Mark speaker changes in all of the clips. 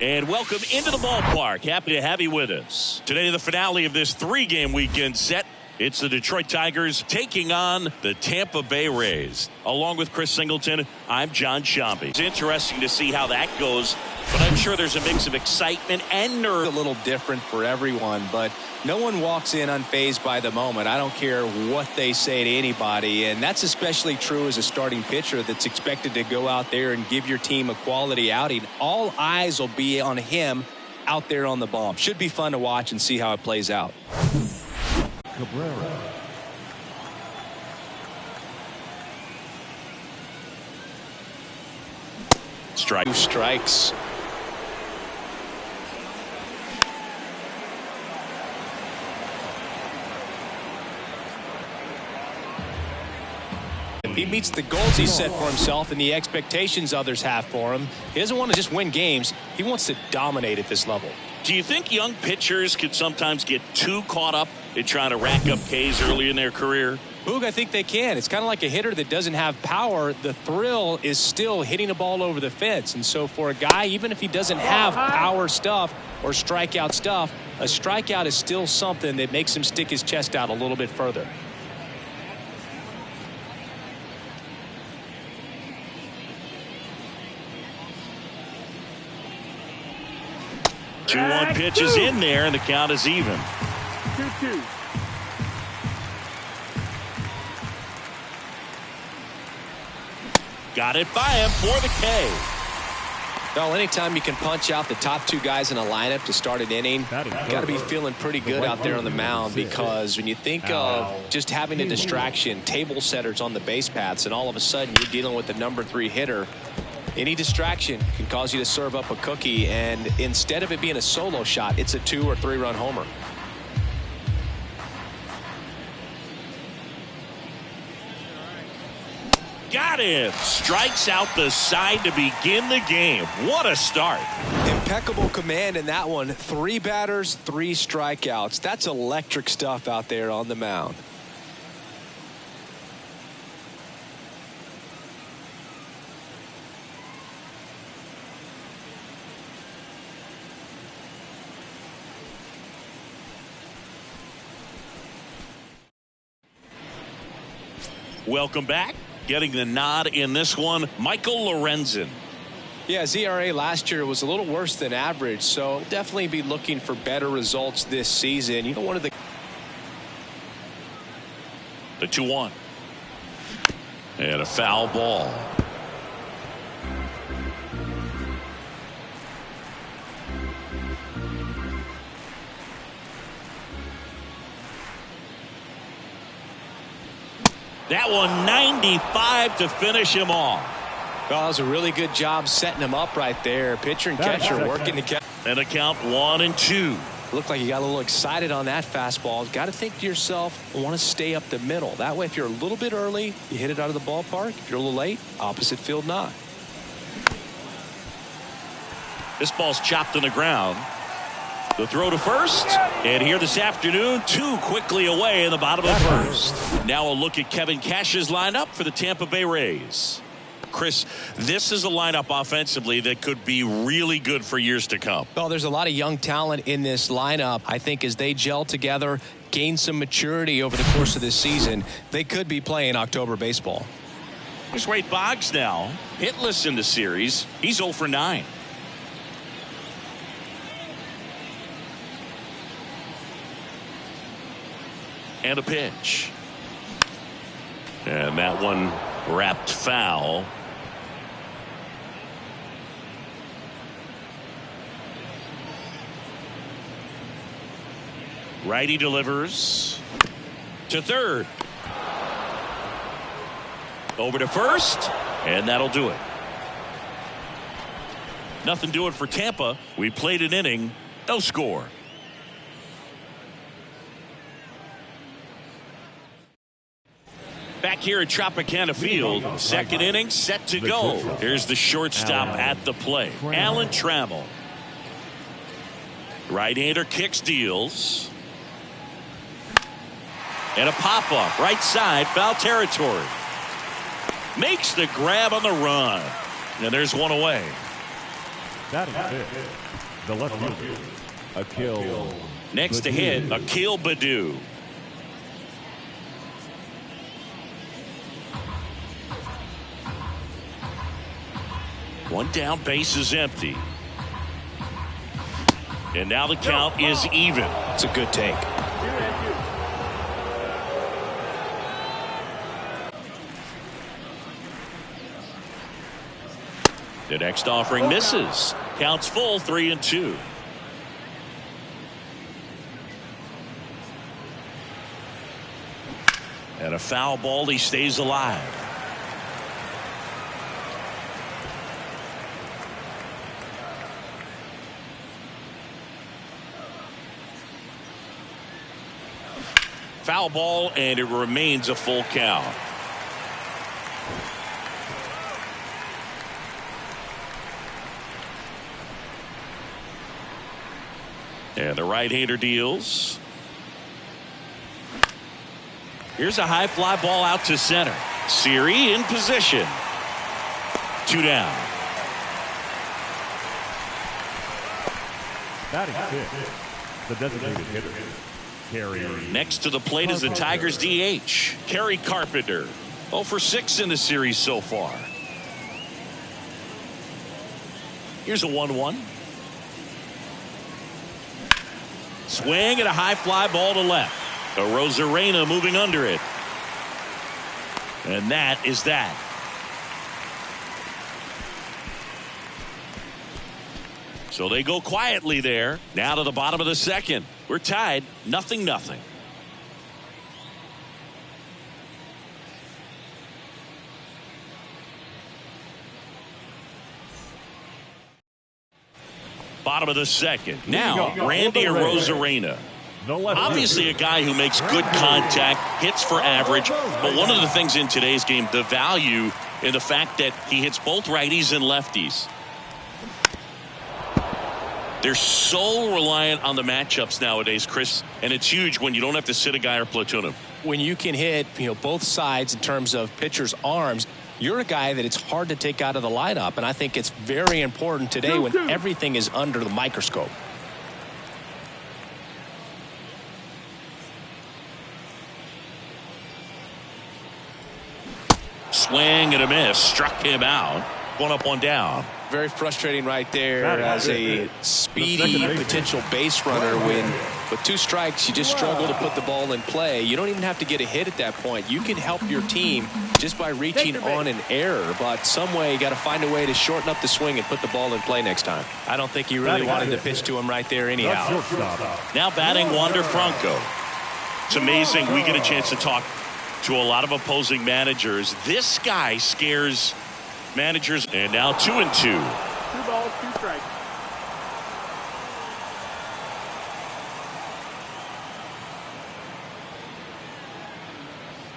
Speaker 1: And welcome into the ballpark. Happy to have you with us. Today, the finale of this three-game weekend set. It's the Detroit Tigers taking on the Tampa Bay Rays. Along with Chris Singleton, I'm John Sciambi. It's interesting to see how that goes, but I'm sure there's a mix of excitement and nerve.
Speaker 2: A little different for everyone, but no one walks in unfazed by the moment. I don't care what they say to anybody, and that's especially true as a starting pitcher that's expected to go out there and give your team a quality outing. All eyes will be on him out there on the bump. Should be fun to watch and see how it plays out.
Speaker 3: Cabrera.
Speaker 2: Strike. 2 strikes. If he meets the goals he set for himself and the expectations others have for him, he doesn't want to just win games. He wants to dominate at this level.
Speaker 1: Do you think young pitchers could sometimes get too caught up in trying to rack up Ks early in their career?
Speaker 2: Boog, I think they can. It's kind of like a hitter that doesn't have power. The thrill is still hitting a ball over the fence. And so for a guy, even if he doesn't have power stuff or strikeout stuff, a strikeout is still something that makes him stick his chest out a little bit further.
Speaker 1: Two 1 pitch is in there, and the count is even.
Speaker 3: 2-2.
Speaker 1: Got it by him for the K.
Speaker 2: Well, anytime you can punch out the top two guys in a lineup to start an inning, you got to be feeling pretty good out there on the mound, because when you think of just having a distraction, table setters on the base paths, and all of a sudden you're dealing with the number 3 hitter, any distraction can cause you to serve up a cookie, and instead of it being a solo shot, it's a 2 or 3 run homer.
Speaker 1: Got him. Strikes out the side to begin the game. What a start.
Speaker 2: Impeccable command in that one. 3 batters, 3 strikeouts. That's electric stuff out there on the mound.
Speaker 1: Welcome back. Getting the nod in this one, Michael Lorenzen.
Speaker 2: Yeah, his ERA last year was a little worse than average, so definitely be looking for better results this season. You know, one of the
Speaker 1: 2-1. And a foul ball. That one 95 to finish him off.
Speaker 2: Well, that was a really good job setting him up right there. Pitcher and catcher working to catch.
Speaker 1: And a count 1-2.
Speaker 2: Looked like you got a little excited on that fastball. Got to think to yourself, I want to stay up the middle. That way, if you're a little bit early, you hit it out of the ballpark. If you're a little late, opposite field nod.
Speaker 1: This ball's chopped on the ground. The throw to first, and here this afternoon, 2 quickly away in the bottom of the first. Now a look at Kevin Cash's lineup for the Tampa Bay Rays. Chris, this is a lineup offensively that could be really good for years to come.
Speaker 2: Well, there's a lot of young talent in this lineup. I think as they gel together, gain some maturity over the course of this season, they could be playing October baseball.
Speaker 1: Here's Wade Boggs now, hitless in the series. He's 0 for 9. And a pitch. And that one wrapped foul. Righty delivers to third. Over to first, and that'll do it. Nothing doing for Tampa. We played an inning, no score. Back here at Tropicana Field, second inning set to go. Here's the shortstop at the plate, Alan Trammell. Right-hander kicks, deals. And a pop-up, right side, foul territory. Makes the grab on the run. And there's one away.
Speaker 3: Batting fifth, the left fielder, Akil.
Speaker 1: Next to hit, Akil Baddoo. One down, base is empty. And now the count is even.
Speaker 2: It's a good take.
Speaker 1: The next offering misses. Counts full, 3-2. And a foul ball, he stays alive. Foul ball, and it remains a full count. And the right-hander deals. Here's a high fly ball out to center. Siri in position. 2 down.
Speaker 3: Batting fifth, the designated hitter, Kerry.
Speaker 1: Next to the plate is the Tigers DH, Kerry Carpenter. 0 for 6 in the series so far. Here's a 1-1. Swing and a high fly ball to left. A Rosarena moving under it. And that is that. So they go quietly there. Now to the bottom of the second. We're tied, 0-0. Bottom of the second. Now, Randy Rosarena. Obviously a guy who makes good contact, hits for average, but one of the things in today's game, the value in the fact that he hits both righties and lefties. They're so reliant on the matchups nowadays, Chris, and it's huge when you don't have to sit a guy or platoon him.
Speaker 2: When you can hit, both sides in terms of pitchers' arms, you're a guy that it's hard to take out of the lineup, and I think it's very important today when everything is under the microscope.
Speaker 1: Swing and a miss, struck him out. 1 up, 1 down.
Speaker 2: Very frustrating right there as a speedy potential base runner when with 2 strikes you just struggle to put the ball in play. You don't even have to get a hit at that point. You can help your team just by reaching on an error, but some way you got to find a way to shorten up the swing and put the ball in play next time. I don't think he really wanted to pitch to him right there anyhow.
Speaker 1: Now batting Wander Franco. It's amazing we get a chance to talk to a lot of opposing managers. This guy scares managers. And now 2-2.
Speaker 4: 2 balls, 2 strikes.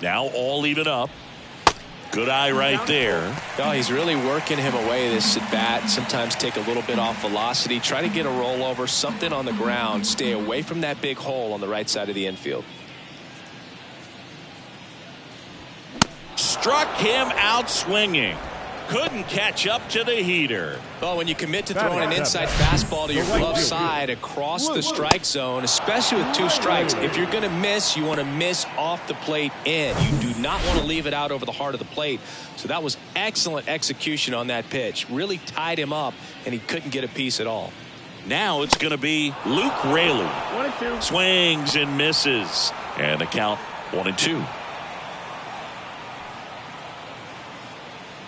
Speaker 1: Now all even up. Good eye right there.
Speaker 2: Oh, he's really working him away this at bat. Sometimes take a little bit off velocity. Try to get a rollover, something on the ground. Stay away from that big hole on the right side of the infield.
Speaker 1: Struck him out swinging. Couldn't catch up to the heater.
Speaker 2: Well, when you commit to throwing an inside fastball to your glove side across the strike zone, especially with 2 strikes, if you're going to miss, you want to miss off the plate in. You do not want to leave it out over the heart of the plate. So that was excellent execution on that pitch. Really tied him up, and he couldn't get a piece at all.
Speaker 1: Now it's going to be Luke Raley.
Speaker 4: 1-2.
Speaker 1: Swings and misses. And the count 1-2.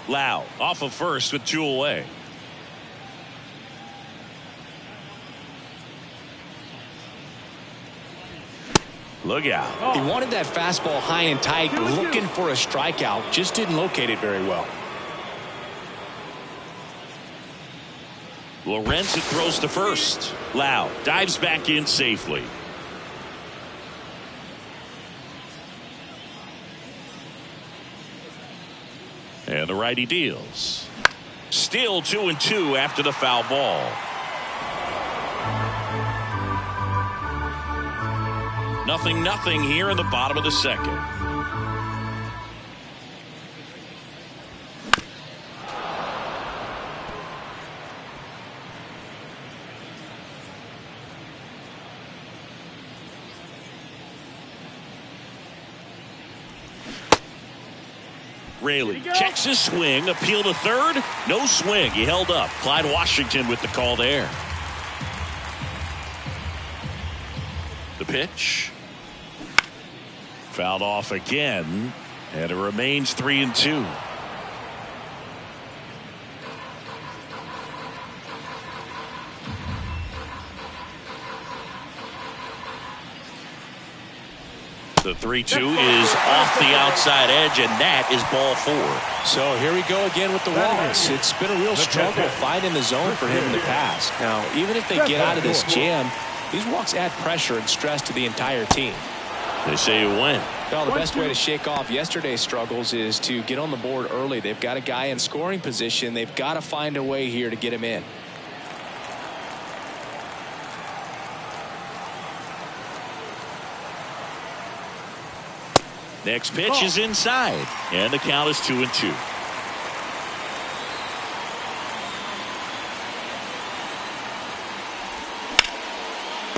Speaker 1: Lau off of first with 2 away. Look out.
Speaker 2: He wanted that fastball high and tight, looking for a strikeout. Just didn't locate it very well.
Speaker 1: Lorenzen throws to first. Lau dives back in safely. And the righty deals. Still 2-2 after the foul ball. Nothing here in the bottom of the second. Raley checks his swing. Appeal to third. No swing. He held up. Clyde Washington with the call there. The pitch. Fouled off again. And it remains 3-2. The 3-2 is off the outside edge, and that is ball 4.
Speaker 2: So here we go again with the walks. It's been a real struggle finding the zone for him in the past. Now, even if they get out of this jam, these walks add pressure and stress to the entire team.
Speaker 1: They say you win.
Speaker 2: Well, the best way to shake off yesterday's struggles is to get on the board early. They've got a guy in scoring position. They've got to find a way here to get him in.
Speaker 1: Next pitch is inside, and the count is 2-2.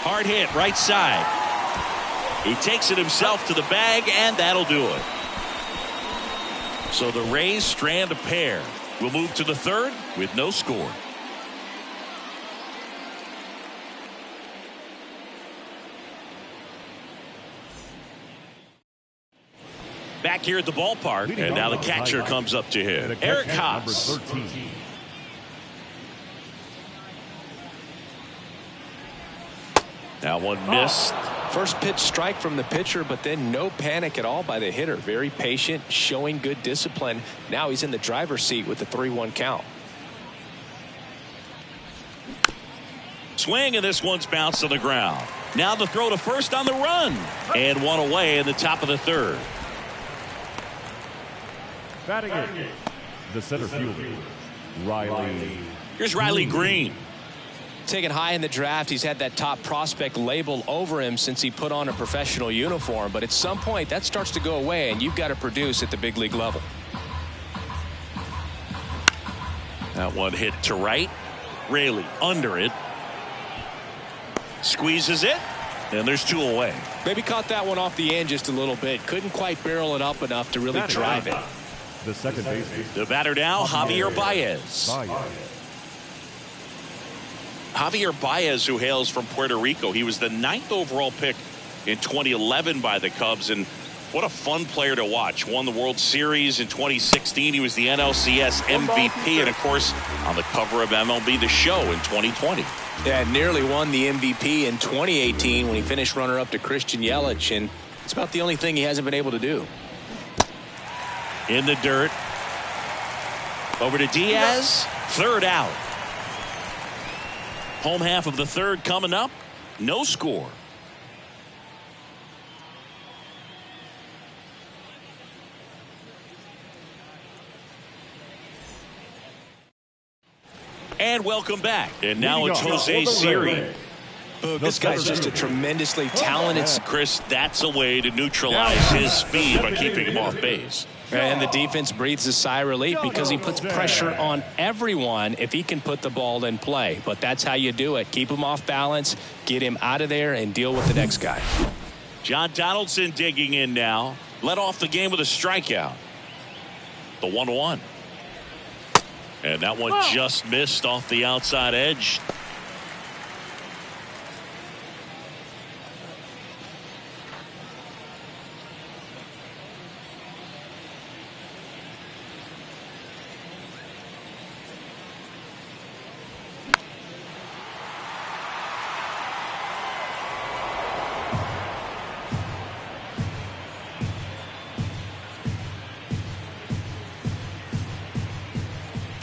Speaker 1: Hard hit right side. He takes it himself to the bag, and that'll do it. So the Rays strand a pair. We'll move to the third with no score. Back here at the ballpark, and now the catcher comes up to him. Eric Haas. That one missed.
Speaker 2: First pitch strike from the pitcher, but then no panic at all by the hitter. Very patient, showing good discipline. Now he's in the driver's seat with the 3-1 count.
Speaker 1: Swing, and this one's bounced on the ground. Now the throw to first on the run, and one away in the top of the third.
Speaker 3: Batting it, the center fielder, Riley.
Speaker 1: Here's Riley Green.
Speaker 2: Taken high in the draft, he's had that top prospect label over him since he put on a professional uniform. But at some point, that starts to go away, and you've got to produce at the big league level.
Speaker 1: That one hit to right. Raley under it. Squeezes it, and there's 2 away.
Speaker 2: Maybe caught that one off the end just a little bit. Couldn't quite barrel it up enough to really drive it.
Speaker 3: The second baseman.
Speaker 1: The batter now, Javier Baez. Javier Baez, who hails from Puerto Rico. He was the 9th overall pick in 2011 by the Cubs, and what a fun player to watch. Won the World Series in 2016. He was the NLCS MVP, and of course on the cover of MLB The Show in 2020.
Speaker 2: Yeah, nearly won the MVP in 2018 when he finished runner-up to Christian Yelich, and it's about the only thing he hasn't been able to do.
Speaker 1: In the dirt. Over to Diaz. Third out. Home half of the third coming up. No score. And welcome back. And now it's Jose Siri.
Speaker 2: This guy's just a tremendously talented.
Speaker 1: Chris, that's a way to neutralize his speed by keeping him off base.
Speaker 2: And the defense breathes a sigh of relief because he puts pressure on everyone if he can put the ball in play. But that's how you do it. Keep him off balance, get him out of there, and deal with the next guy.
Speaker 1: John Donaldson digging in now. Led off the game with a strikeout. The 1-1. And that one just missed off the outside edge.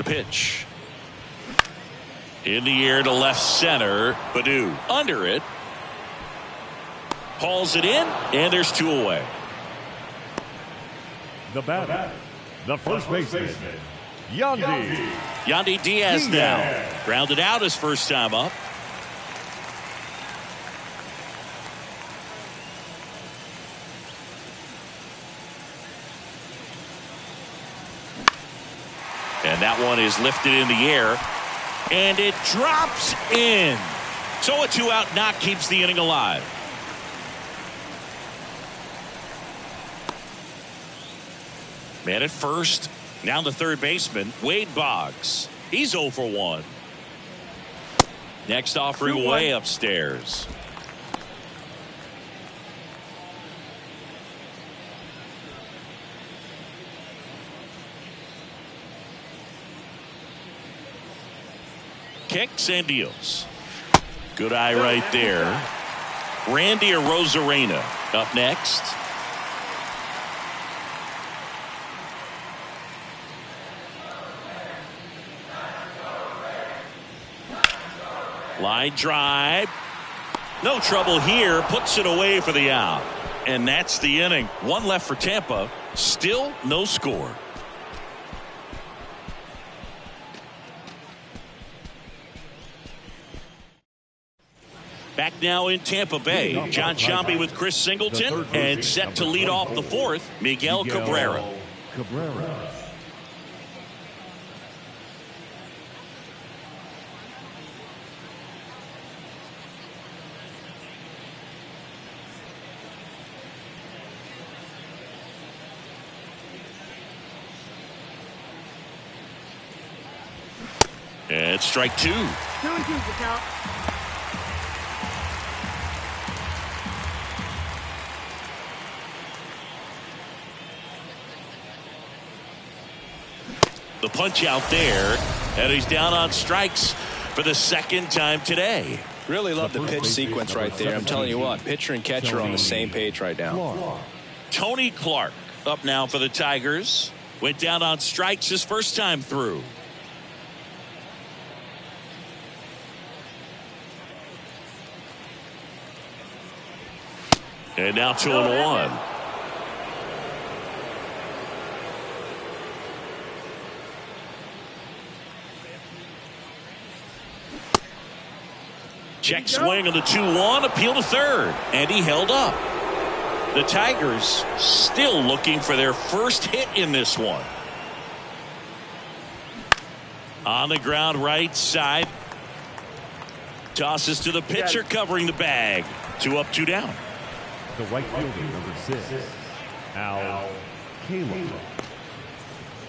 Speaker 1: Pitch in the air to left center. Baddoo under it, hauls it in, and there's 2 away.
Speaker 3: The batter, the first baseman,
Speaker 1: Yandy Diaz now grounded out his first time up. And that one is lifted in the air, and it drops in. So a 2-out knock keeps the inning alive. Man at first. Now the third baseman, Wade Boggs. He's 0 for 1. Next offering way upstairs. Kicks and deals. Good eye right there. Randy Arozarena up next. Line drive. No trouble here. Puts it away for the out. And that's the inning. One left for Tampa. Still no score. Back now in Tampa Bay. John Sciambi with Chris Singleton. And set to lead off the fourth, Miguel Cabrera. And strike 2.
Speaker 4: 2-2 the count.
Speaker 1: The punch out there, and he's down on strikes for the second time today.
Speaker 2: Really love the pitch sequence right there. I'm telling you what, pitcher and catcher are on the same page right now.
Speaker 1: Tony Clark up now for the Tigers. Went down on strikes his first time through. And now 2-1. Check swing on the 2-1, appeal to third, and he held up. The Tigers still looking for their first hit in this one. On the ground right side. Tosses to the pitcher covering the bag. 2 up, 2 down.
Speaker 3: The right fielder, number 6, Al Kaline.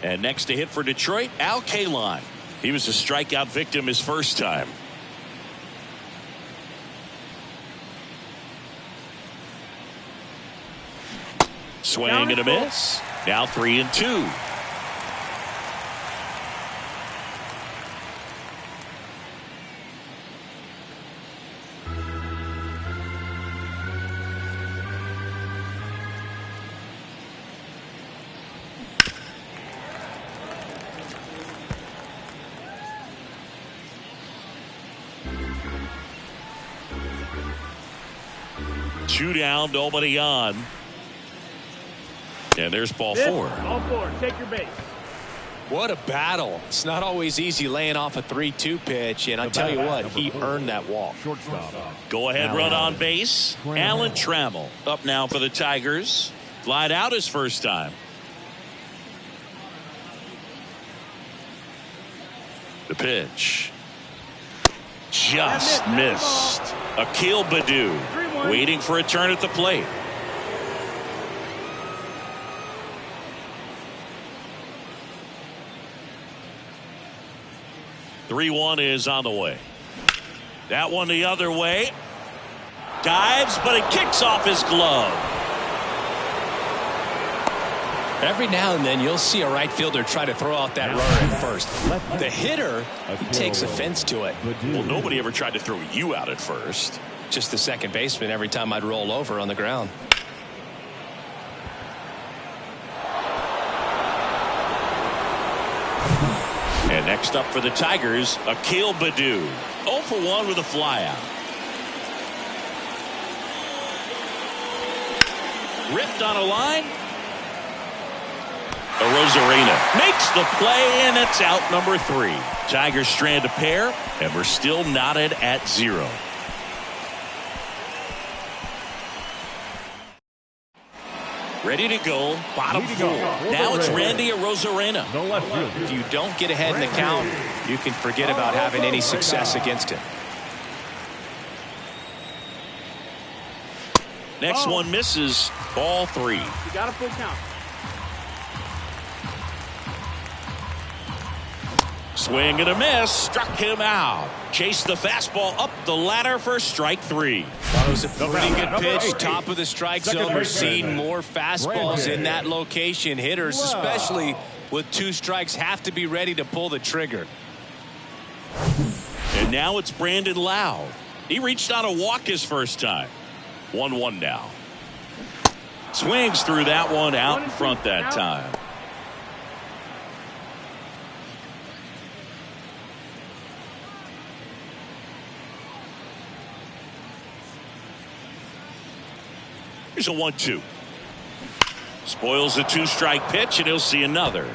Speaker 1: And next to hit for Detroit, Al Kaline. He was a strikeout victim his first time. Swing and a miss. Now 3-2. Two down, nobody on. And there's ball 4.
Speaker 4: Ball 4. Take your base.
Speaker 2: What a battle. It's not always easy laying off a 3-2 pitch, and I tell you what, he earned that walk.
Speaker 3: Shortstop.
Speaker 1: Go ahead run on base. Alan Trammell up now for the Tigers. Flied out his first time. The pitch. Just missed. Akil Baddoo waiting for a turn at the plate. Three-1 is on the way. That one the other way. Dives, but it kicks off his glove.
Speaker 2: Every now and then you'll see a right fielder try to throw out that runner at first. The hitter, he takes offense to it.
Speaker 1: Well, nobody ever tried to throw you out at first.
Speaker 2: Just the second baseman every time I'd roll over on the ground.
Speaker 1: And next up for the Tigers, Akil Baddoo. 0 for 1 with a flyout. Ripped on a line. Arozarena makes the play, and it's out number 3. Tigers strand a pair, and we're still knotted at 0. Ready to go, bottom 4. Now it's Randy Arozarena.
Speaker 3: No left field.
Speaker 2: If you don't get ahead in the count, you can forget about having any success against him.
Speaker 1: Next one misses. Ball 3.
Speaker 4: You got a full count.
Speaker 1: Swing and a miss. Struck him out. Chased the fastball up the ladder for strike 3.
Speaker 2: That was a pretty good pitch. Top of the strike zone. We're seeing more fastballs in that location. Hitters, especially with 2 strikes, have to be ready to pull the trigger.
Speaker 1: And now it's Brandon Lau. He reached on a walk his first time. 1-1 now. Swings through that one out in front that time. Here's a 1-2. Spoils the 2-strike pitch, and he'll see another.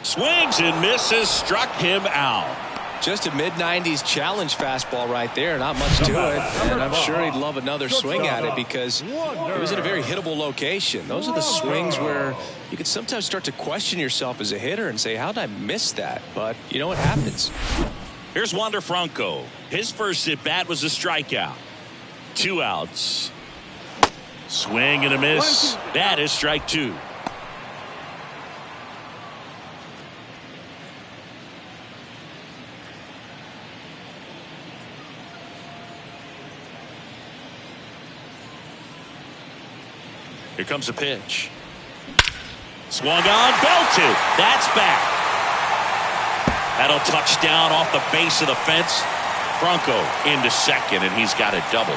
Speaker 1: Swings and misses. Struck him out.
Speaker 2: Just a mid-90s challenge fastball right there. Not much to it. And I'm sure he'd love another swing at it because it was in a very hittable location. Those are the swings where you can sometimes start to question yourself as a hitter and say, how did I miss that? But you know what happens.
Speaker 1: Here's Wander Franco. His first at-bat was a strikeout. 2 outs. Swing and a miss. That is strike 2. Here comes a pitch. Swung on, belted. That's back. That'll touch down off the base of the fence. Franco into second, and he's got a double.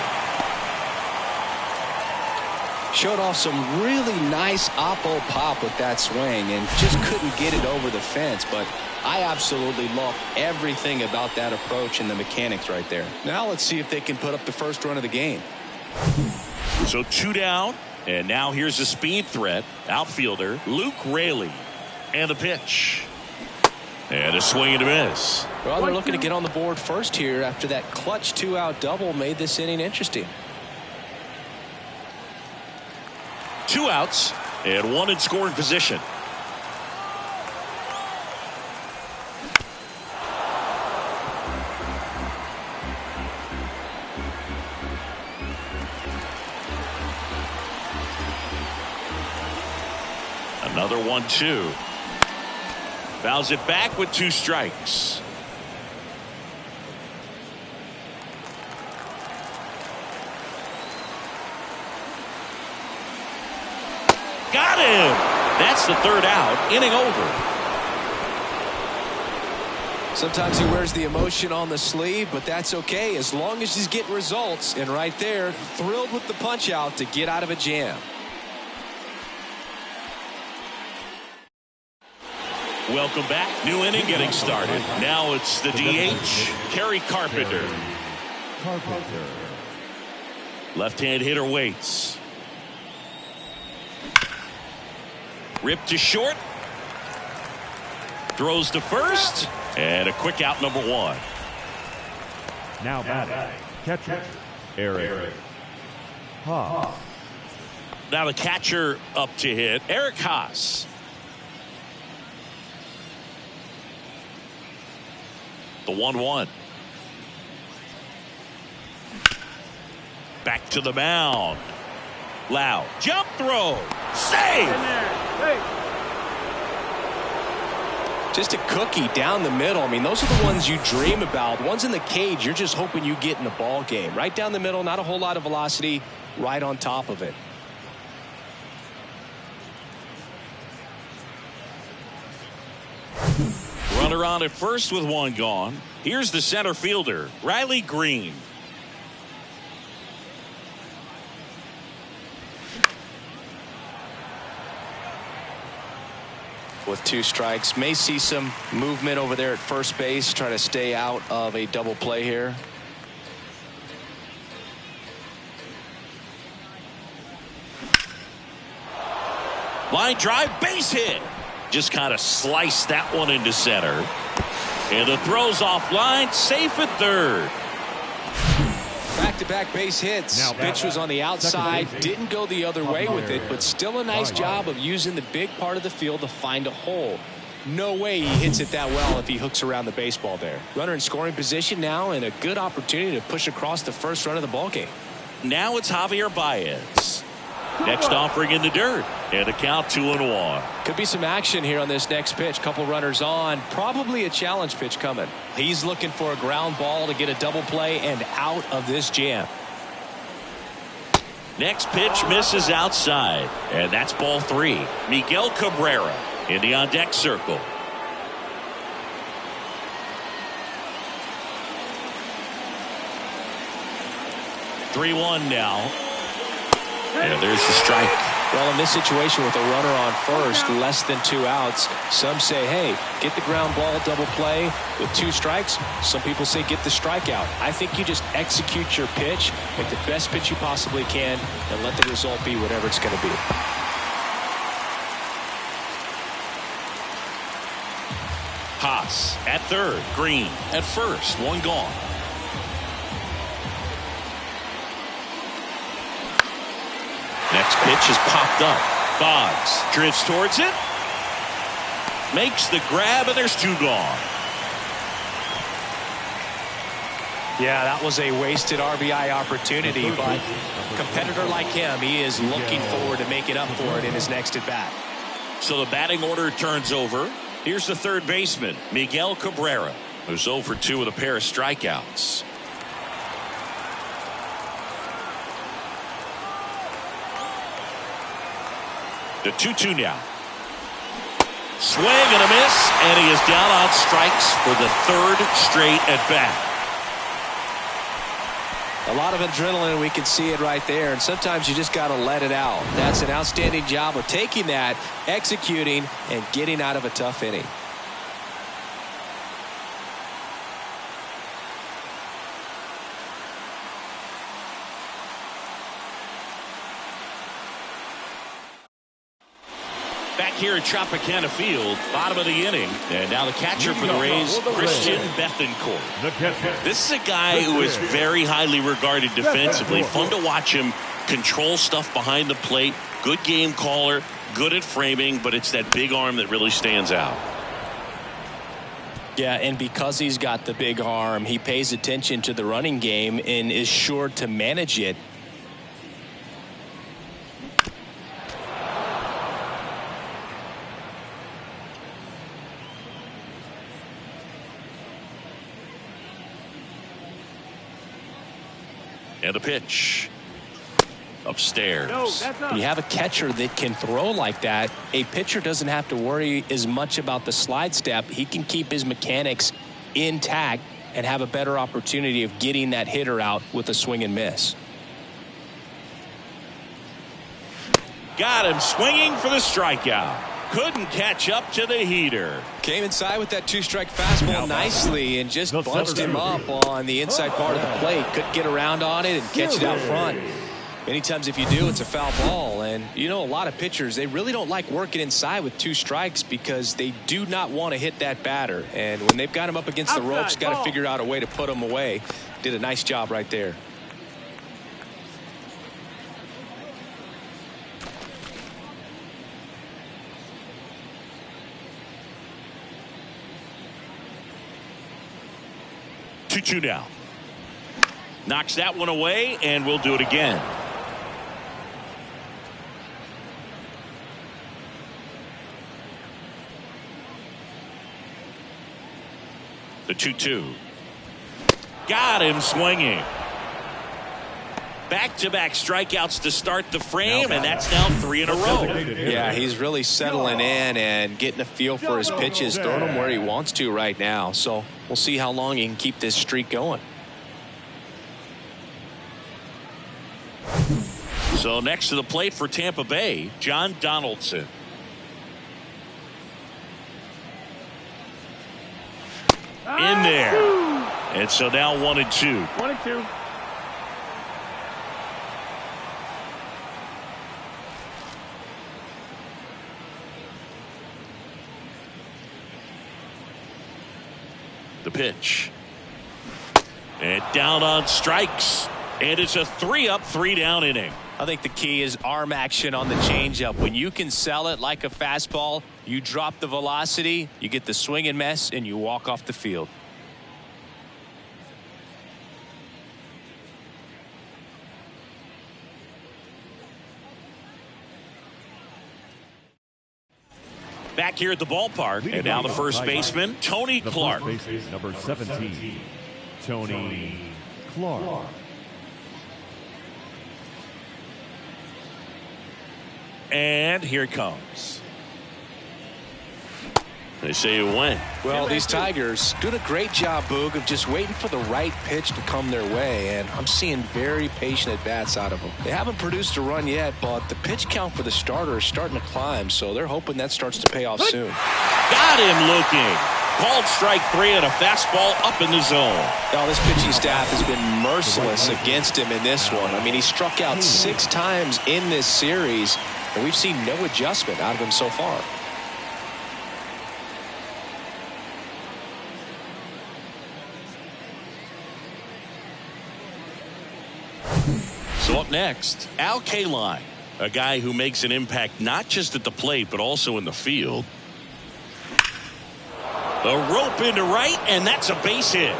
Speaker 2: Showed off some really nice oppo pop with that swing and just couldn't get it over the fence. But I absolutely love everything about that approach and the mechanics right there. Now let's see if they can put up the first run of the game.
Speaker 1: So 2 down. And now here's a speed threat. Outfielder Luke Raley. And the pitch. And a swing and a miss.
Speaker 2: Well, they're looking to get on the board first here after that clutch 2-out double made this inning interesting.
Speaker 1: 2 outs and 1 in scoring position. Another 1-2. Fouls it back with 2 strikes. Got him. That's the 3rd out. Inning over.
Speaker 2: Sometimes he wears the emotion on the sleeve, but that's okay as long as he's getting results. And right there, thrilled with the punch out to get out of a jam.
Speaker 1: Welcome back. New inning getting started. Now it's the DH, Kerry Carpenter. Left-hand hitter waits. Ripped to short. Throws to first. And a quick out, number 1.
Speaker 3: Now batting, catcher, Eric Haas.
Speaker 1: Now the catcher up to hit, Eric Haas. The 1-1. Back to the mound. Lau. Jump throw. Save.
Speaker 2: Just a cookie down the middle. I mean, those are the ones you dream about. Ones in the cage, you're just hoping you get in a ball game. Right down the middle, not a whole lot of velocity, right on top of it.
Speaker 1: Runner on at first with 1 gone. Here's the center fielder, Riley Green.
Speaker 2: With 2 strikes, may see some movement over there at first base, try to stay out of a double play here.
Speaker 1: Line drive, base hit. Just kind of sliced that one into center. And the throw's offline, safe at 3rd.
Speaker 2: Back-to-back base hits. Pitch was on the outside, didn't go the other way with it, but still a nice job of using the big part of the field to find a hole. No way he hits it that well if he hooks around the baseball there. Runner in scoring position now, and a good opportunity to push across the first run of the ballgame.
Speaker 1: Now it's Javier Baez. Next offering in the dirt. And a count 2-1.
Speaker 2: Could be some action here on this next pitch. Couple runners on. Probably a challenge pitch coming. He's looking for a ground ball to get a double play and out of this jam.
Speaker 1: Next pitch misses outside. And that's ball 3. Miguel Cabrera in the on-deck circle. Three-1 now. And there's the strike.
Speaker 2: Well, in this situation with a runner on first, less than 2 outs, some say, hey, get the ground ball, double play with 2 strikes. Some people say get the strikeout. I think you just execute your pitch, make the best pitch you possibly can, and let the result be whatever it's going to be.
Speaker 1: Haas at third. Green at first. 1 gone. Next pitch is popped up. Boggs drifts towards it. Makes the grab, and there's 2 gone.
Speaker 2: Yeah, that was a wasted RBI opportunity, but a competitor like him, he is looking forward to making up for it in his next at-bat.
Speaker 1: So the batting order turns over. Here's the third baseman, Miguel Cabrera, who's 0 for 2 with a pair of strikeouts. The 2-2 now. Swing and a miss, and he is down on strikes for the 3rd straight at bat.
Speaker 2: A lot of adrenaline, we can see it right there, and sometimes you just got to let it out. That's an outstanding job of taking that, executing, and getting out of a tough inning.
Speaker 1: Back here at Tropicana Field, bottom of the inning. And now the catcher for the Rays, Christian Bethancourt. This is a guy who is very highly regarded defensively. Fun to watch him control stuff behind the plate. Good game caller, good at framing, but it's that big arm that really stands out.
Speaker 2: Yeah, and because he's got the big arm, he pays attention to the running game and is sure to manage it.
Speaker 1: And a pitch. Upstairs.
Speaker 2: When you have a catcher that can throw like that, a pitcher doesn't have to worry as much about the slide step. He can keep his mechanics intact and have a better opportunity of getting that hitter out with a swing and miss.
Speaker 1: Got him swinging for the strikeout. Couldn't catch up to the heater.
Speaker 2: Came inside with that 2-strike fastball nicely and just bunched him up on the inside part of the plate. Couldn't get around on it and catch it out front. Many times if you do, it's a foul ball. And you know, a lot of pitchers, they really don't like working inside with 2 strikes because they do not want to hit that batter. And when they've got him up against the ropes, got to figure out a way to put him away. Did a nice job right there.
Speaker 1: Two now. Knocks that one away, and we'll do it again. The 2-2. Got him swinging. Back-to-back strikeouts to start the frame, and that's now 3 in a row.
Speaker 2: Yeah, he's really settling in and getting a feel for his pitches, throwing them where he wants to right now. So we'll see how long he can keep this streak going.
Speaker 1: So next to the plate for Tampa Bay, John Donaldson. In there. And so now 1-2.
Speaker 4: 1-2.
Speaker 1: The pitch. And down on strikes. And it's a 3-up, 3-down inning.
Speaker 2: I think the key is arm action on the changeup. When you can sell it like a fastball, you drop the velocity, you get the swing and miss, and you walk off the field.
Speaker 1: Back here at the ballpark, and now the first baseman, Tony Clark.
Speaker 3: First baseman, number 17, Tony Clark.
Speaker 1: And here it comes. They say it went.
Speaker 2: Well, these Tigers doing a great job, Boog, of just waiting for the right pitch to come their way, and I'm seeing very patient at-bats out of them. They haven't produced a run yet, but the pitch count for the starter is starting to climb, so they're hoping that starts to pay off soon.
Speaker 1: Got him looking. Called strike 3 and a fastball up in the zone.
Speaker 2: Now, this pitching staff has been merciless against him in this one. I mean, he struck out 6 times in this series, and we've seen no adjustment out of him so far.
Speaker 1: So up next, Al Kaline, a guy who makes an impact not just at the plate but also in the field. A rope into right, and that's a base hit.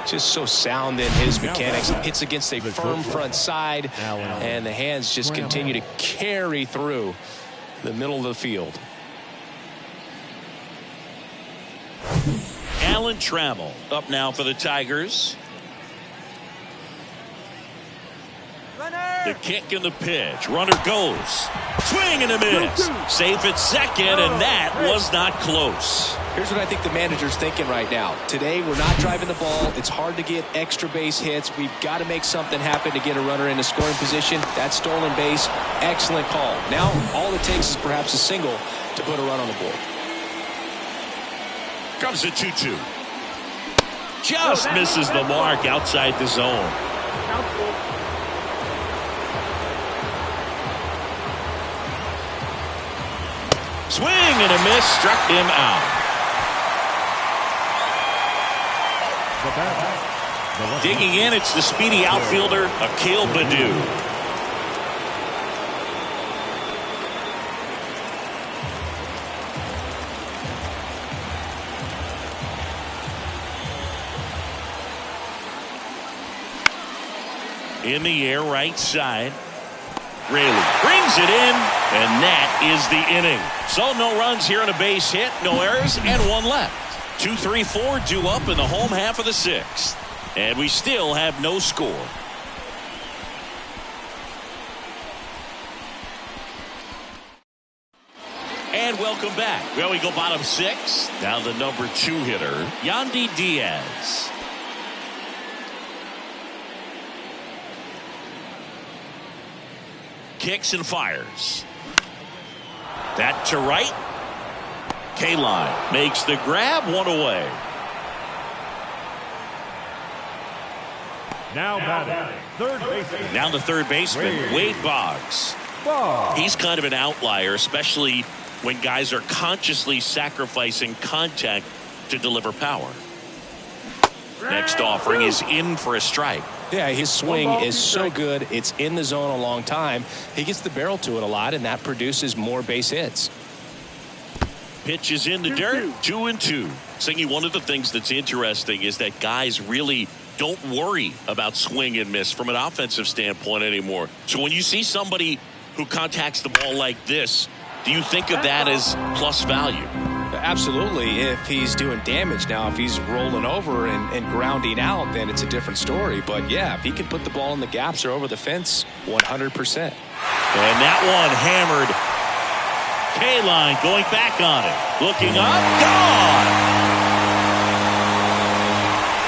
Speaker 2: Just so sound in his mechanics. Hits against a firm front side, and the hands just continue to carry through the middle of the field.
Speaker 1: Alan Trammell up now for the Tigers. The kick and the pitch. Runner goes. Swing and a miss. Safe at second, and that was not close.
Speaker 2: Here's what I think the manager's thinking right now. Today, we're not driving the ball. It's hard to get extra base hits. We've got to make something happen to get a runner in a scoring position. That stolen base, excellent call. Now, all it takes is perhaps a single to put a run on the board.
Speaker 1: Comes a 2-2. Just misses the mark outside the zone. Swing and a miss, struck him out. Digging in, it's the speedy outfielder, Akil Baddoo. In the air, right side. Raley brings it in, and that is the inning. So no runs here on a base hit, no errors, and 1 left. 2, 3, 4 due up in the home half of the 6th. And we still have no score. And welcome back. Well, we go bottom 6. Now the number 2 hitter, Yandy Diaz. Kicks and fires. That to right. Kaline makes the grab, 1 away.
Speaker 3: Now batting, third baseman.
Speaker 1: Now the third baseman, Wade Boggs. He's kind of an outlier, especially when guys are consciously sacrificing contact to deliver power. Next offering is in for a strike.
Speaker 2: Yeah, his swing is so good. It's in the zone a long time. He gets the barrel to it a lot, and that produces more base hits.
Speaker 1: Pitch is in the dirt, 2-2. Singy, one of the things that's interesting is that guys really don't worry about swing and miss from an offensive standpoint anymore. So when you see somebody who contacts the ball like this, do you think of that as plus value?
Speaker 2: Absolutely, if he's doing damage. Now, if he's rolling over and grounding out, then it's a different story. But, yeah, if he can put the ball in the gaps or over the fence, 100%.
Speaker 1: And that one hammered. Kaline going back on it. Looking up. Gone!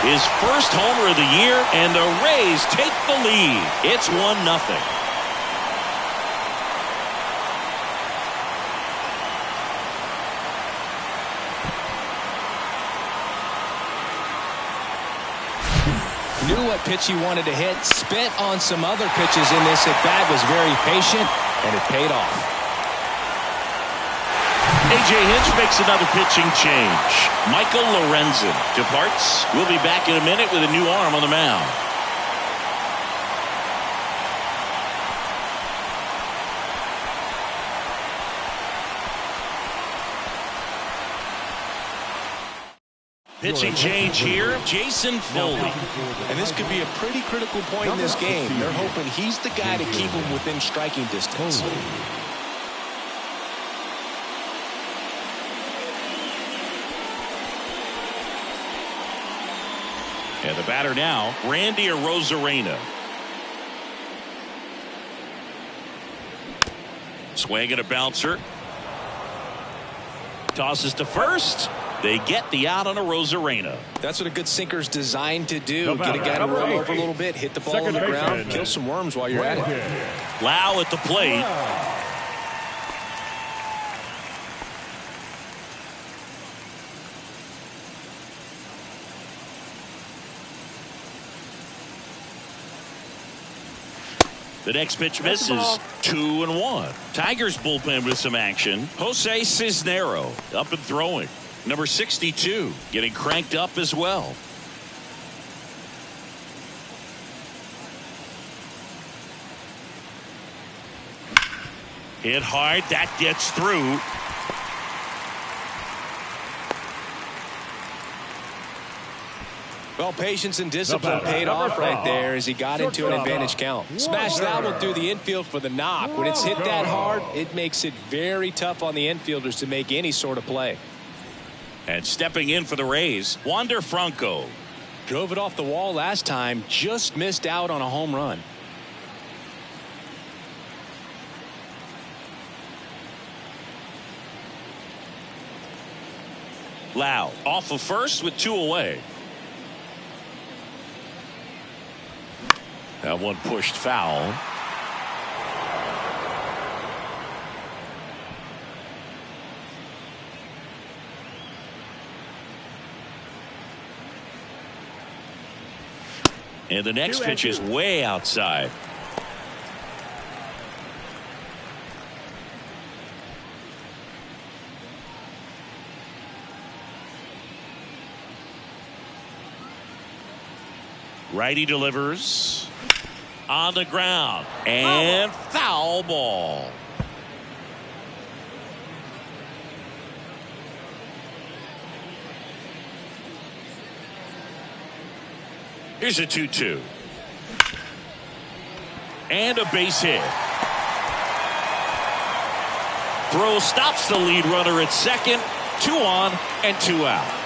Speaker 1: His first homer of the year, and the Rays take the lead. It's 1-0.
Speaker 2: Knew what pitch he wanted to hit, spent on some other pitches in this at-bat, was very patient, and it paid off.
Speaker 1: A.J. Hinch makes another pitching change. Michael Lorenzen departs. We'll be back in a minute with a new arm on the mound. Pitching change here, Jason Foley.
Speaker 2: And this could be a pretty critical point in this game. They're hoping he's the guy to keep him within striking distance.
Speaker 1: And the batter now, Randy Arozarena. Swing and a bouncer. Tosses to first. They get the out on Arozarena.
Speaker 2: That's what a good sinker's designed to do. Get a guy to roll over a little bit, hit the ball on the ground, kill some worms while you're at it.
Speaker 1: Lau at the plate. The next pitch misses. 2-1. Tigers bullpen with some action. Jose Cisnero up and throwing. Number 62 getting cranked up as well. Hit hard. That gets through.
Speaker 2: Well, patience and discipline paid off right there as he got into an advantage count. Smash that one through the infield for the knock. When it's hit that hard, it makes it very tough on the infielders to make any sort of play.
Speaker 1: And stepping in for the Rays, Wander Franco.
Speaker 2: Drove it off the wall last time, just missed out on a home run.
Speaker 1: Lau off of first with 2 away. That one pushed foul. And the next pitch is way outside. Righty delivers. On the ground. And foul ball. Here's a 2-2. And a base hit. Throw stops the lead runner at second. 2 on and 2 out.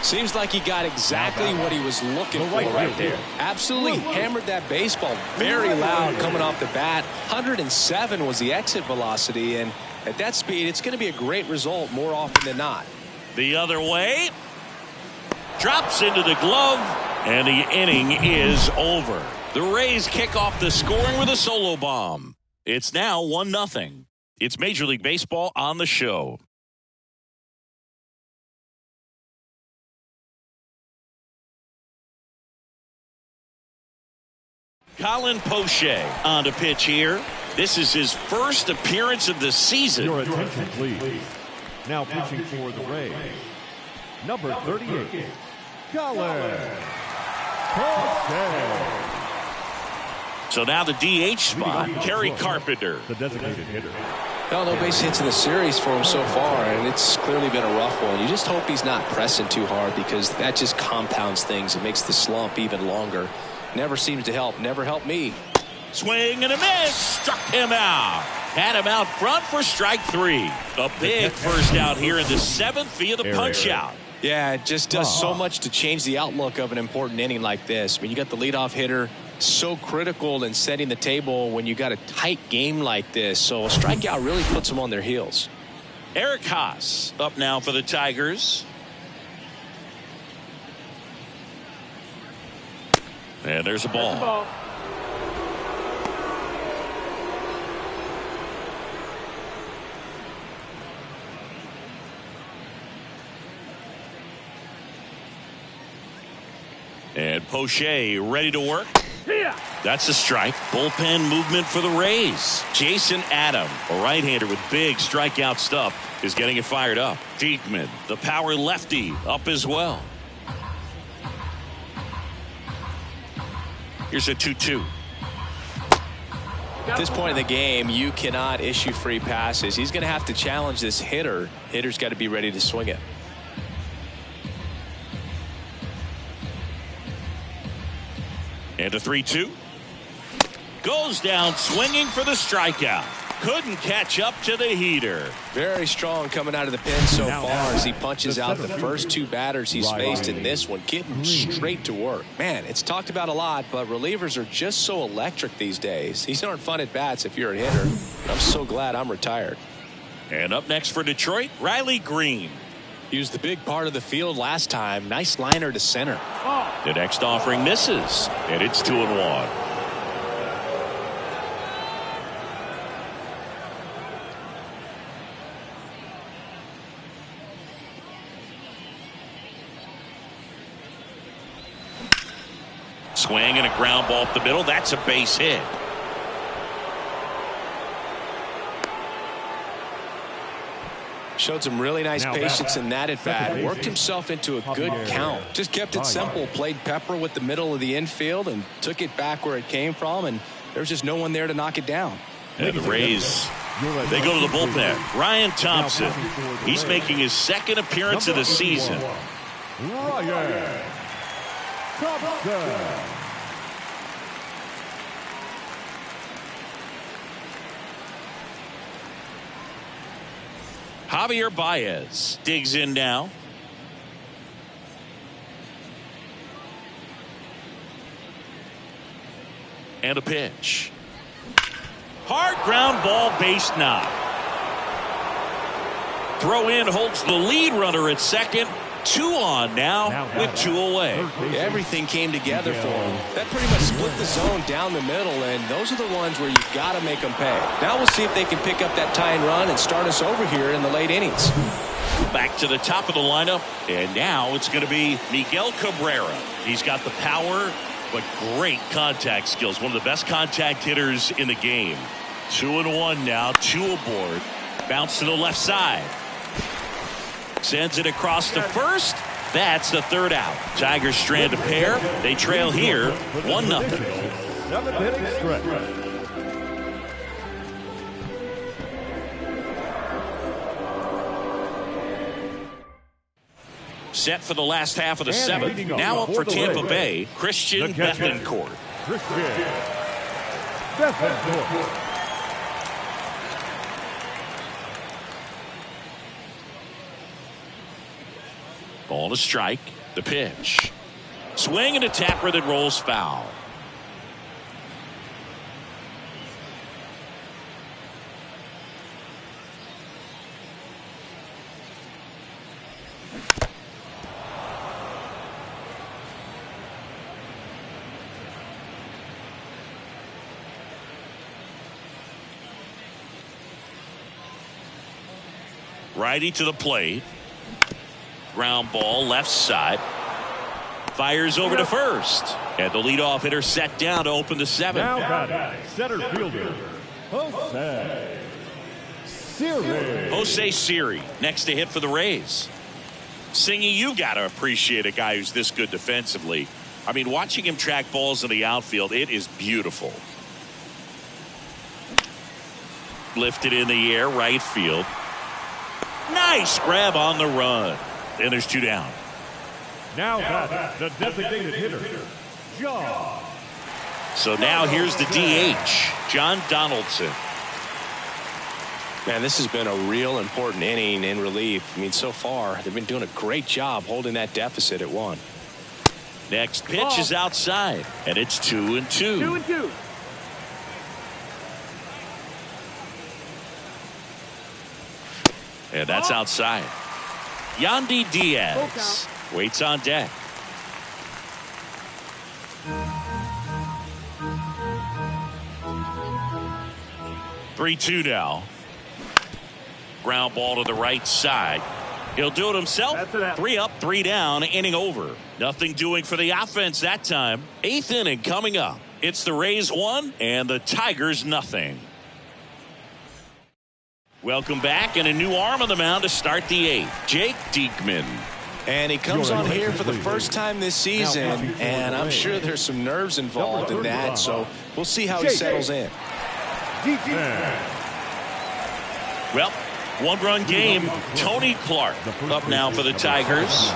Speaker 2: Seems like he got exactly what he was looking for right there. Absolutely hammered that baseball very loud coming off the bat. 107 was the exit velocity, and at that speed, it's going to be a great result more often than not.
Speaker 1: The other way. Drops into the glove, and the inning is over. The Rays kick off the scoring with a solo bomb. It's now 1-0. It's Major League Baseball on the show. Colin Poche on to pitch here. This is his first appearance of the season.
Speaker 3: Your attention, please. Now pitching for the Rays, number 38, Colin Poche.
Speaker 1: So now the DH spot, Kerry Carpenter.
Speaker 3: The designated hitter.
Speaker 2: Well, no base hits in the series for him so far, and it's clearly been a rough one. You just hope he's not pressing too hard because that just compounds things. It makes the slump even longer. Never seems to help. Never helped me.
Speaker 1: Swing and a miss. Struck him out. Had him out front for strike 3. A big first out here in the 7th via the punch out.
Speaker 2: Yeah, it just does so much to change the outlook of an important inning like this. I mean, you got the leadoff hitter, so critical in setting the table when you got a tight game like this. So a strikeout really puts them on their heels.
Speaker 1: Eric Haas up now for the Tigers. And there's a ball. And Poche ready to work. That's a strike. Bullpen movement for the Rays. Jason Adam, a right-hander with big strikeout stuff, is getting it fired up. Diekman, the power lefty, up as well. Here's a 2-2.
Speaker 2: At this point in the game, you cannot issue free passes. He's going to have to challenge this hitter. Hitter's got to be ready to swing it.
Speaker 1: And a 3-2. Goes down swinging for the strikeout. Couldn't catch up to the heater.
Speaker 2: Very strong coming out of the pen so far as he punches out the first two batters he's faced in this one, getting straight to work. Man, it's talked about a lot, but relievers are just so electric these days. These aren't fun at bats if you're a hitter. I'm so glad I'm retired.
Speaker 1: And up next for Detroit, Riley Green.
Speaker 2: He was the big part of the field last time. Nice liner to center.
Speaker 1: The next offering misses, and it's 2-1. Swing and a ground ball up the middle. That's a base hit.
Speaker 2: Showed some really nice patience in that at bat. Worked himself into a good count. Just kept it simple. Played pepper with the middle of the infield and took it back where it came from. And there's just no one there to knock it down.
Speaker 1: And the Rays, they go to the bullpen. Ryan Thompson. He's making his second appearance of the season.
Speaker 3: Ryan Thompson.
Speaker 1: Javier Baez digs in now. And a pitch. Hard ground ball, base knock. Throw in holds the lead runner at second. 2 on now with 2 away.
Speaker 2: Everything came together for him. That pretty much split the zone down the middle, and those are the ones where you've got to make them pay. Now we'll see if they can pick up that tying run and start us over here in the late innings.
Speaker 1: Back to the top of the lineup, and now it's going to be Miguel Cabrera. He's got the power, but great contact skills. One of the best contact hitters in the game. 2-1 now, 2 aboard. Bounce to the left side. Sends it across to first. That's the 3rd out. Tigers strand a pair. They trail here 1-0.
Speaker 3: 7-inning stretch.
Speaker 1: Set for the last half of the 7th. Now up for Tampa Bay, Christian Bethancourt.
Speaker 3: Christian Bethancourt.
Speaker 1: Ball to strike. The pitch. Swing and a tapper that rolls foul. Righty to the plate. Ground ball left side. Fires over to first. And the leadoff hitter set down to open the 7th.
Speaker 3: Now batting, center fielder, Jose Siri.
Speaker 1: Jose Siri next to hit for the Rays. Singy, you got to appreciate a guy who's this good defensively. I mean, watching him track balls in the outfield, it is beautiful. Lifted in the air, right field. Nice grab on the run. And there's 2 down.
Speaker 3: Now batting, the designated hitter, John.
Speaker 1: So now here's the DH, John Donaldson.
Speaker 2: Man, this has been a real important inning in relief. I mean, so far, they've been doing a great job holding that deficit at 1.
Speaker 1: Next pitch is outside, and it's 2-2.
Speaker 4: 2-2.
Speaker 1: And that's outside. Yandy Diaz waits on deck. Three-2 now. Ground ball to the right side. He'll do it himself. 3 up, 3 down, inning over. Nothing doing for the offense that time. 8th inning coming up. It's the Rays 1 and the Tigers nothing. Welcome back, and a new arm on the mound to start the 8th. Jake Diekman.
Speaker 2: And he comes on here for the first time this season, and I'm sure there's some nerves involved in that, so we'll see how he settles in.
Speaker 1: Well, 1-run game. Tony Clark up now for the Tigers.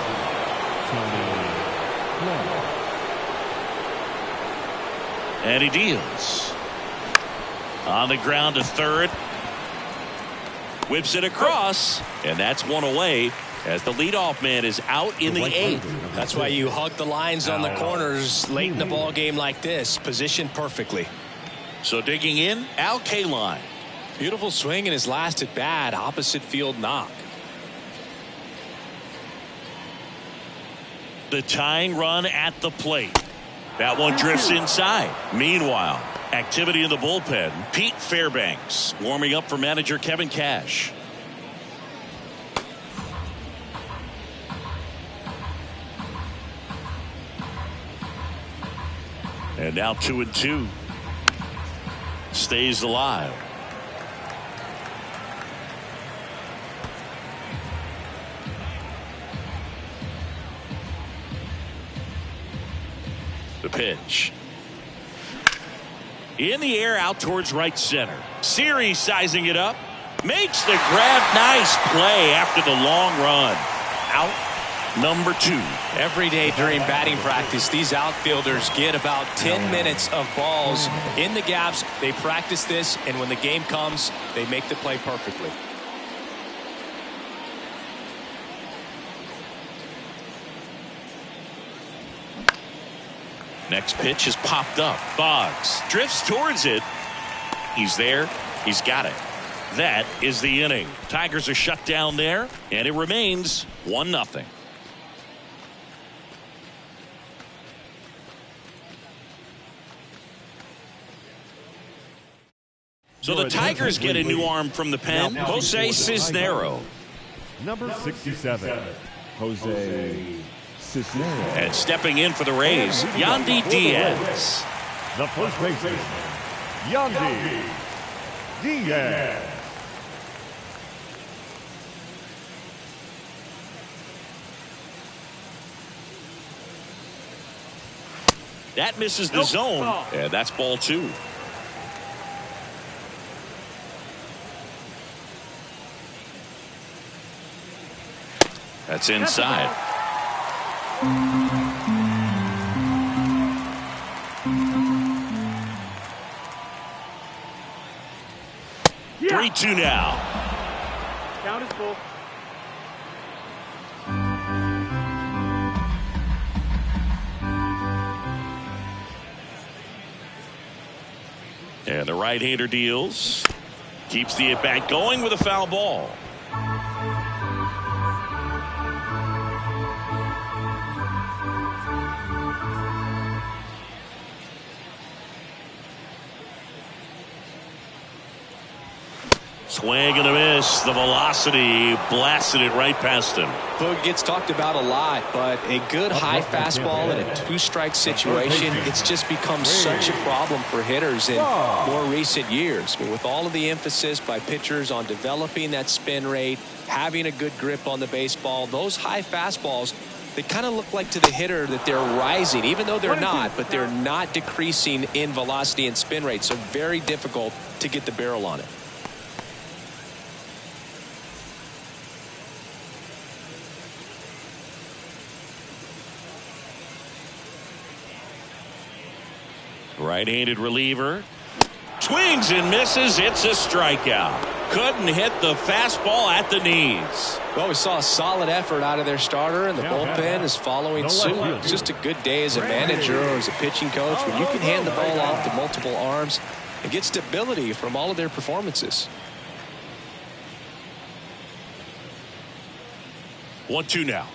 Speaker 1: And he deals. On the ground to third. Whips it across. And that's one away as the leadoff man is out in the eighth.
Speaker 2: That's why you hug the lines on the corners late in the ball game like this. Positioned perfectly.
Speaker 1: So digging in, Al Kaline.
Speaker 2: Beautiful swing in his last at bat. Opposite field knock.
Speaker 1: The tying run at the plate. That one drifts inside. Meanwhile, activity in the bullpen. Pete Fairbanks warming up for manager Kevin Cash. And now 2-2. Stays alive. The pitch. In the air out towards right center. Series sizing it up. Makes the grab. Nice play after the long run. Out number 2.
Speaker 2: Every day during batting practice, these outfielders get about 10 minutes of balls in the gaps. They practice this, and when the game comes, they make the play perfectly.
Speaker 1: Next pitch is popped up. Boggs drifts towards it. He's there. He's got it. That is the inning. Tigers are shut down there, and it remains 1-0. So the Tigers get a new arm from the pen. Jose Cisnero.
Speaker 3: Number 67, Jose Cisnero.
Speaker 1: And stepping in for the Rays, Yandy Diaz.
Speaker 3: The first baseman, Yandy Diaz.
Speaker 1: That misses the zone, and that's ball 2. That's inside.
Speaker 4: Yeah.
Speaker 1: 3-2 now.
Speaker 4: Count is full.
Speaker 1: And the right-hander deals. Keeps the at-bat going with a foul ball. Swing and a miss. The velocity blasted it right past him.
Speaker 2: Boog gets talked about a lot, but a good high fastball in a 2-strike situation, it's just become such a problem for hitters in more recent years. But with all of the emphasis by pitchers on developing that spin rate, having a good grip on the baseball, those high fastballs, they kind of look like to the hitter that they're rising, even though they're not, but they're not decreasing in velocity and spin rate. So very difficult to get the barrel on it.
Speaker 1: Right-handed reliever. Swings and misses. It's a strikeout. Couldn't hit the fastball at the knees.
Speaker 2: Well, we saw a solid effort out of their starter, and the bullpen is following suit. It's just a good day as a manager or as a pitching coach when you can hand the ball off to multiple arms and get stability from all of their performances.
Speaker 1: 1-2 now.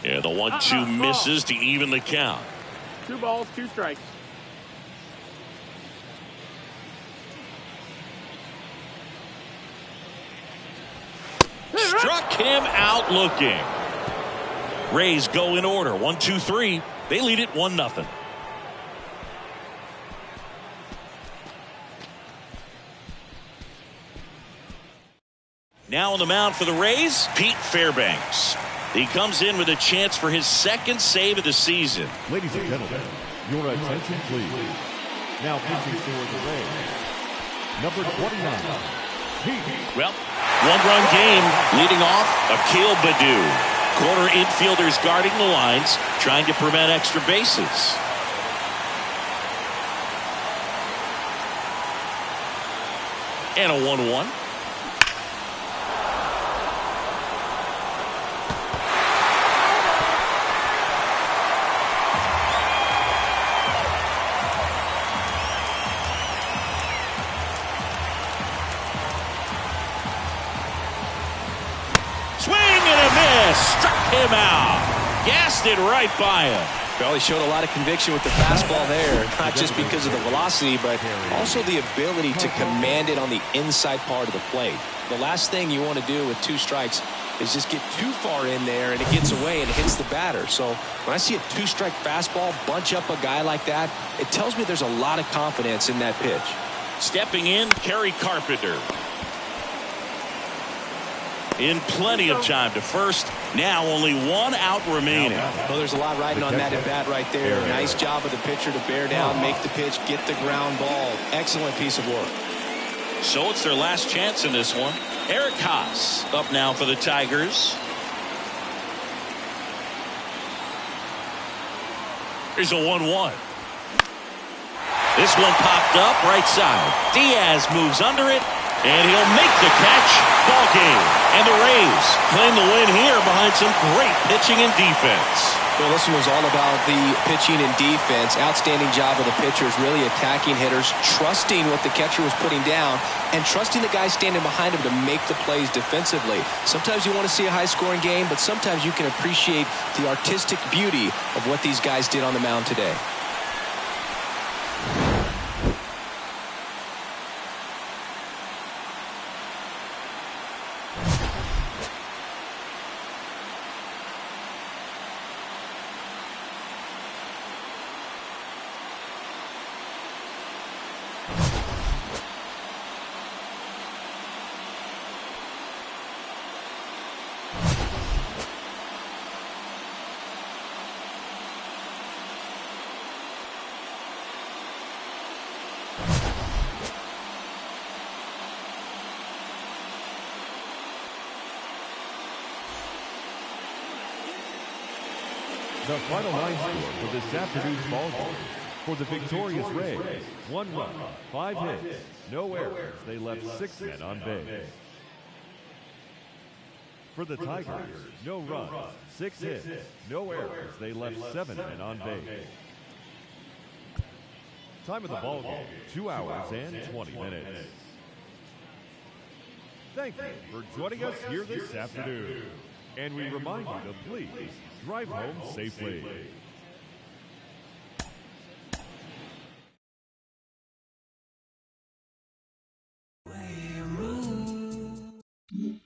Speaker 1: Yeah, the 1-2 misses to even the count.
Speaker 4: 2 balls, 2 strikes.
Speaker 1: Struck him out looking. Rays go in order. 1-2-3. They lead it 1-0. Now on the mound for the Rays, Pete Fairbanks. He comes in with a chance for his second save of the season.
Speaker 3: Ladies and gentlemen, your attention please. Now pitching for the Rays, number 29, Pete.
Speaker 1: Well, one-run game leading off Akil Baddoo. Corner infielders guarding the lines, trying to prevent extra bases. And a 1-1. Swing and a miss. Struck him out. Gassed it right by him.
Speaker 2: Well, he showed a lot of conviction with the fastball there, not just because of the velocity, but also the ability to command it on the inside part of the plate. The last thing you want to do with 2 strikes is just get too far in there and it gets away and it hits the batter. So when I see a 2-strike fastball bunch up a guy like that, it tells me there's a lot of confidence in that pitch.
Speaker 1: Stepping in, Kerry Carpenter. In plenty of time to first. Now only 1 out remaining.
Speaker 2: Well, there's a lot riding on that at bat right there. Nice job of the pitcher to bear down, make the pitch, get the ground ball. Excellent piece of work.
Speaker 1: So it's their last chance in this one. Eric Haas up now for the Tigers. Here's a 1-1. This one popped up right side. Diaz moves under it, and he'll make the catch. Ball game. And the Rays claim the win here behind some great pitching and defense.
Speaker 2: Well, this one was all about the pitching and defense. Outstanding job of the pitchers, really attacking hitters, trusting what the catcher was putting down, and trusting the guy standing behind him to make the plays defensively. Sometimes you want to see a high-scoring game, but sometimes you can appreciate the artistic beauty of what these guys did on the mound today.
Speaker 3: The final line score for this afternoon's ball game. For the victorious Rays, 1 run, 5 hits, no errors. They left 6 men on base. For the Tigers, no runs, 6 hits, no errors. They left 7 men on base. Time of the ball game, 2 hours and 20 minutes. Thank you for joining us here this afternoon. And we remind you to please drive home safely.
Speaker 5: Way you move.